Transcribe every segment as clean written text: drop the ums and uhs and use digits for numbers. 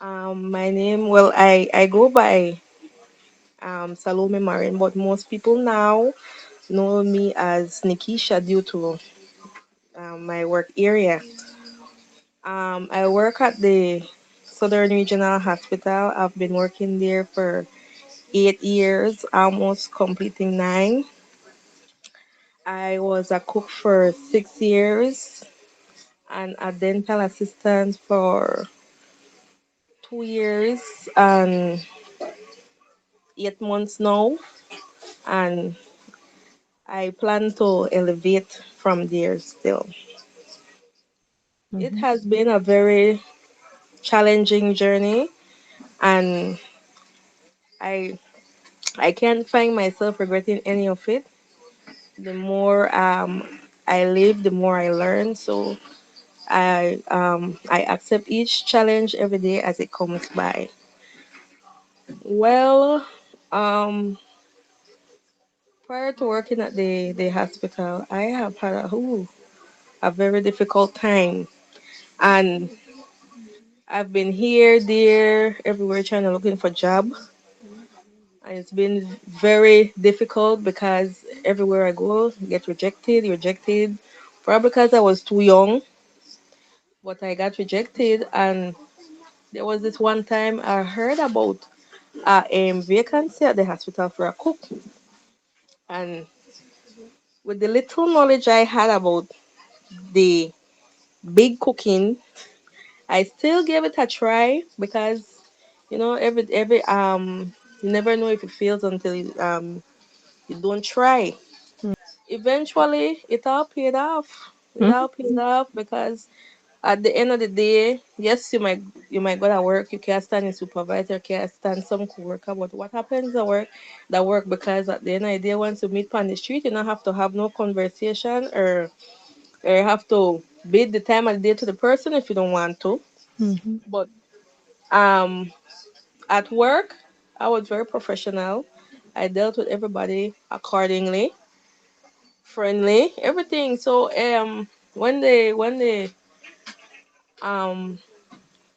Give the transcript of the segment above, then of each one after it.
My name, well, I go by Salome Marin, but most people now know me as Nikisha due to my work area. I work at the Southern Regional Hospital. I've been working there for 8 years, almost completing nine. I was a cook for 6 years and a dental assistant for 2 years and 8 months now. And I plan to elevate from there still. It Mm-hmm. has been a very challenging journey, and I I can't find myself regretting any of it. The more I live, the more I learn. So I accept each challenge every day as it comes by. Well, um, prior to working at the hospital, I have had a very difficult time, and I've been here, there, everywhere trying to looking for job. And it's been very difficult because everywhere I go, get rejected. Probably because I was too young, but I got rejected. And there was this one time I heard about a vacancy at the hospital for a cook. And with the little knowledge I had about the big cooking, I still gave it a try because every you never know if it fails until you don't try. Eventually it all paid off. It Mm-hmm. all paid off because at the end of the day, yes, you might go to work, you can't stand a supervisor, can't stand some coworker, but what happens at work that work because at the end of the day once you meet on the street you don't have to have no conversation or you have to bid the time of the day to the person if you don't want to. Mm-hmm. But um at work I was very professional. I dealt with everybody accordingly, friendly, everything. So when the um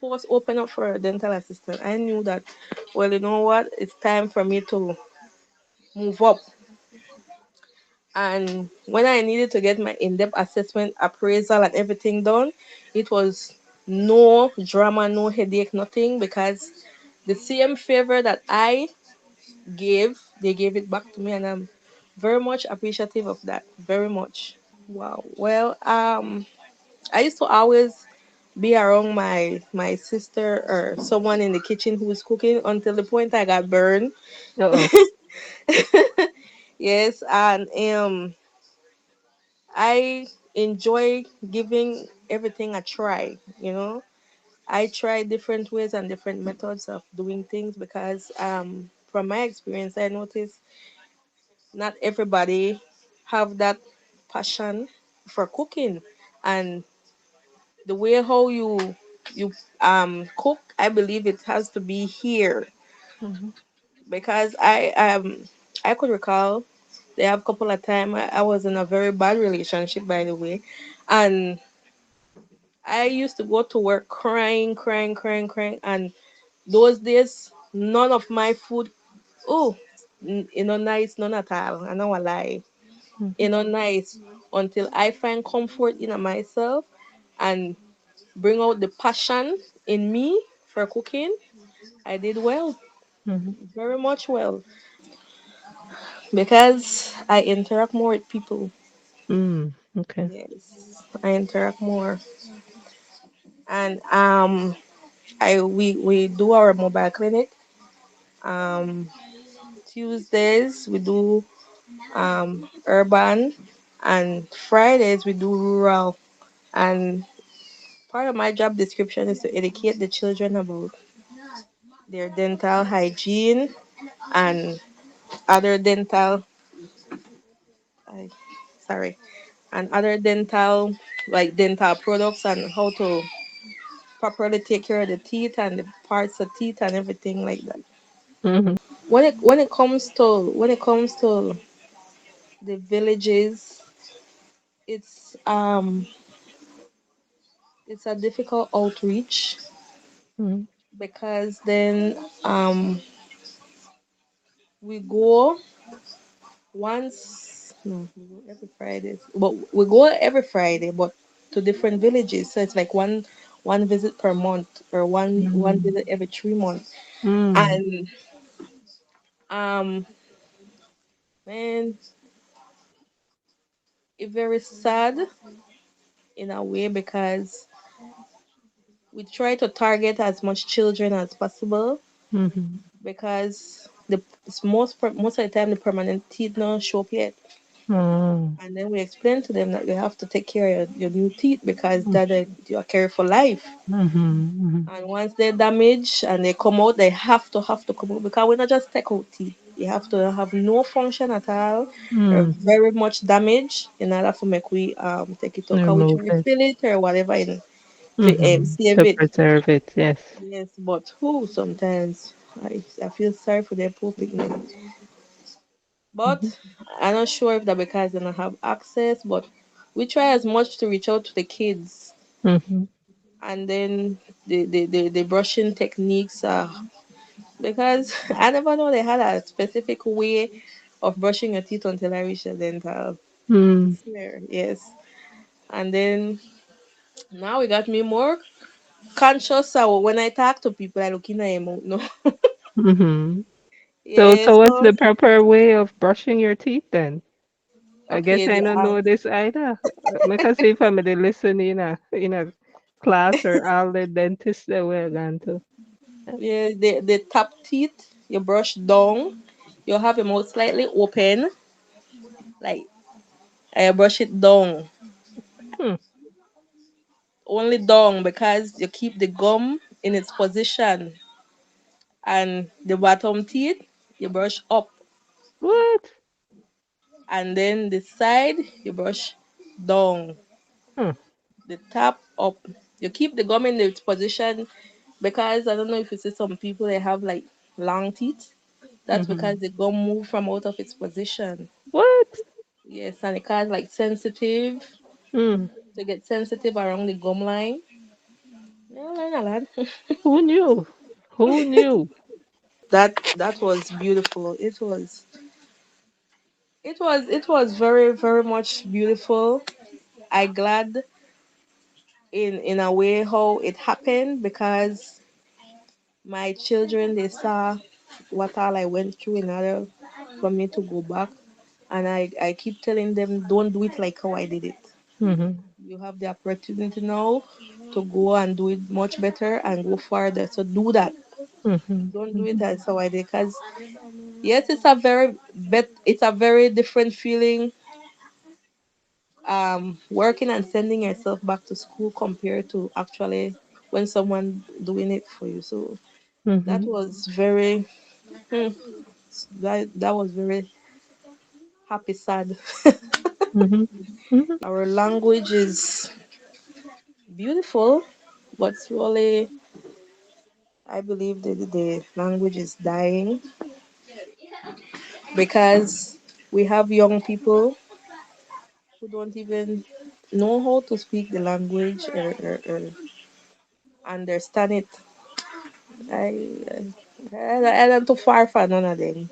post open up for a dental assistant, I knew that, well, you know what, it's time for me to move up. And when I needed to get my in-depth assessment, appraisal, and everything done, it was no drama, no headache, nothing, because the same favor that I gave, they gave it back to me, and I'm very much appreciative of that. Very much. Wow. Well, I used to always be around my sister or someone in the kitchen who's cooking until the point I got burned. Uh-oh. Yes, and I enjoy giving everything a try. I try different ways and different methods of doing things because from my experience I noticed not everybody have that passion for cooking, and the way how you cook, I believe it has to be here Mm-hmm. because I could recall there have a couple of time I was in a very bad relationship, by the way, and I used to go to work crying, crying, crying, crying, and those days none of my food, oh, nice, none at all. I know a lie, Mm-hmm. nice until I find comfort in myself and bring out the passion in me for cooking. I did well, Mm-hmm. very much well, because I interact more with people. Mm. Okay. Yes, I interact more, and we do our mobile clinic. Um, Tuesdays we do urban, and Fridays we do rural. And part of my job description is to educate the children about their dental hygiene and other dental, I sorry, and other dental, like dental products, and how to properly take care of the teeth and the parts of teeth and everything like that. Mm-hmm. When it comes to the villages, it's it's a difficult outreach because then we go once, no, we go every Friday, but we go every Friday, but to different villages. So it's like one visit per month, or one Mm. visit every 3 months. Mm. And um man, it's very sad in a way, because we try to target as much children as possible, Mhm. because most of the time the permanent teeth not show up yet. Mm. And then we explain to them that you have to take care of your new teeth, because Mm. that you are care for life. Mhm. Mhm. And once they're damaged and they come out, they have to come out, because we not just take out teeth. You have to have no function at all, or Mm. very much damage, in order to make we take it out. 'Cause we Remove try to it. fill it or whatever in to Mhm. save To it. preserve it. Yes. Yes, but who sometimes I feel sorry for their poor picnic. But Mhm. I'm not sure if that because they don't have access, but we try as much to reach out to the kids. Mhm. And then the brushing techniques are, because I never know they had a specific way of brushing your teeth until I reached the dental. I Mm. swear, yes. And then now we got me more conscious. So when I talk to people, I look in their mouth. No, Mhm. So yes, what's so the proper way of brushing your teeth then? I okay. guess I don't know this either. Because if I'm the listen in a class or all the dentists that we're going to. Yeah, the top teeth you brush down. You have your mouth slightly open, like I brush it down, Hmm. only down, because you keep the gum in its position, and the bottom teeth you brush up, What? and then the side you brush down, Hmm. the top up. You keep the gum in its position, because I don't know if you see some people they have like long teeth. That's because Mhm. the gum move from out of its position. What? Yes, and it cause like sensitive Hmm. to get sensitive around the gum line. Yeah, learn a lot. Who knew? Who knew? That was beautiful. It was very very much beautiful. I glad in a way how it happened, because my children they saw what all I went through in order for me to go back, and I keep telling them don't do it like how I did it. Mhm. You have the opportunity now to go and do it much better and go further. So do that. Mhm. Don't do it Mhm. as how I did, because yes, it's a very different feeling working and sending yourself back to school compared to actually when someone doing it for you. So that Mhm. was very hmm, that was very happy sad. Mhm. Mhm. Our language is beautiful, but slowly I believe that the language is dying, because we have young people who don't even know how to speak the language, or understand it. I, I'm too far for none of them.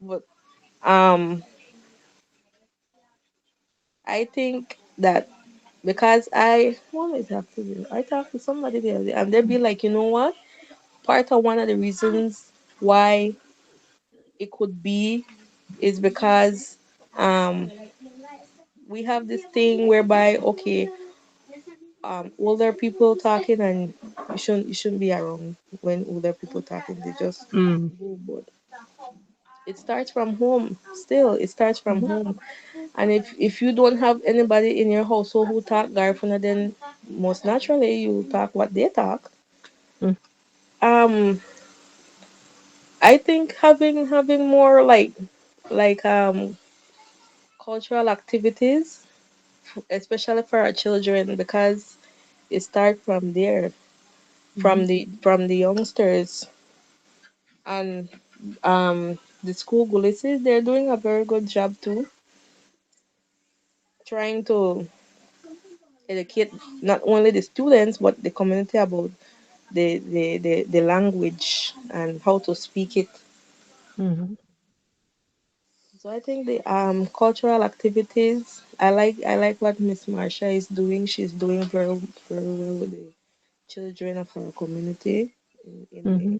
But um, I think that because what I talk to you, I talked to somebody the other day, and they'd be like, you know what? Part of one of the reasons why it could be is because um we have this thing whereby okay, older people talking, and you shouldn't be around when older people talking. They just Mm. go, but it starts from home. Still, it starts from Mhm. home. And if you don't have anybody in your household who talk Garifuna, then most naturally you talk what they talk. Mm. Um, I think having more like cultural activities, especially for our children, because it starts from there, Mhm. from the youngsters. And the school Gulisis, they're doing a very good job too, trying to educate not only the students but the community about the language and how to speak it. Mhm. So I think the cultural activities. I like what Miss Marsha is doing. She's doing very well with the children of our community in Mhm.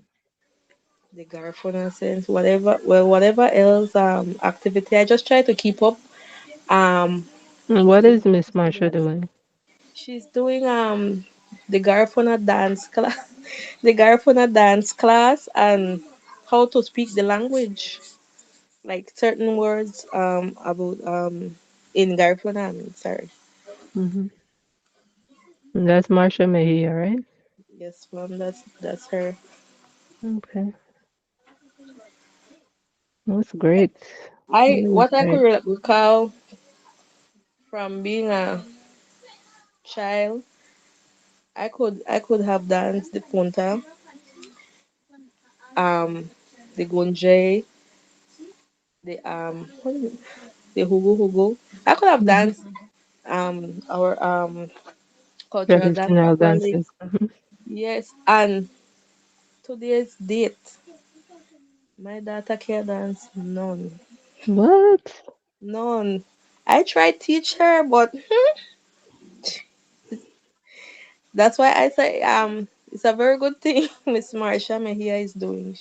the Garifuna sense. Whatever else activity, I just try to keep up. Um, And with what the is Miss Marsha doing? she's doing the Garifuna dance class, the Garifuna dance class, and how to speak the language, like certain words about in Garifuna. I mean, sorry. Mhm. And that's Marsha Mejia, right? Yes, mom, that's her. Okay. That's great. I Really what I could great. recall from being a child, I could have danced the punta, um, the gonje, what is it? The hugu hugu. I could have Mhm. danced our cultural dance Traditional properly. dances. Mhm. Yes, and today's date, my daughter can't dance none, What? none. I tried teach her, but that's why I say it's a very good thing Miss Marsha Mejia is doing.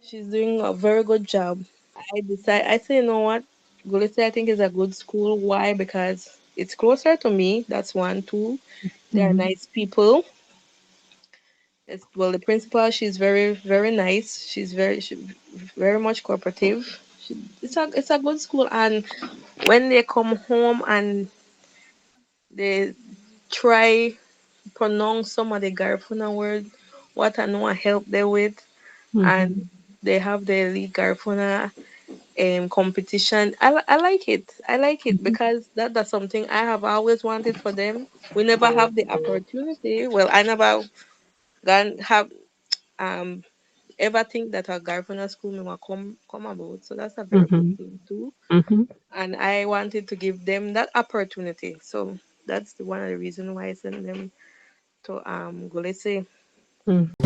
She's doing a very good job. I say, you know what? Gulisi, I think is a good school. Why? Because it's closer to me. That's one. Two, they are Mhm. nice people. Well, the principal, she's very nice. She very much cooperative. It's a good school. And when they come home and they try pronounce some of the Garifuna word, what I know I help them with, Mhm. and they have the lead Garifuna competition. I like it. I like it Mhm. because that's something I have always wanted for them. We never have the opportunity. Well, I never gone have um ever think that a Garifuna school may come about. So that's a very good Mhm. thing too. Mhm. And I wanted to give them that opportunity. So that's one of the reasons why I sent them to Golese. Mhm.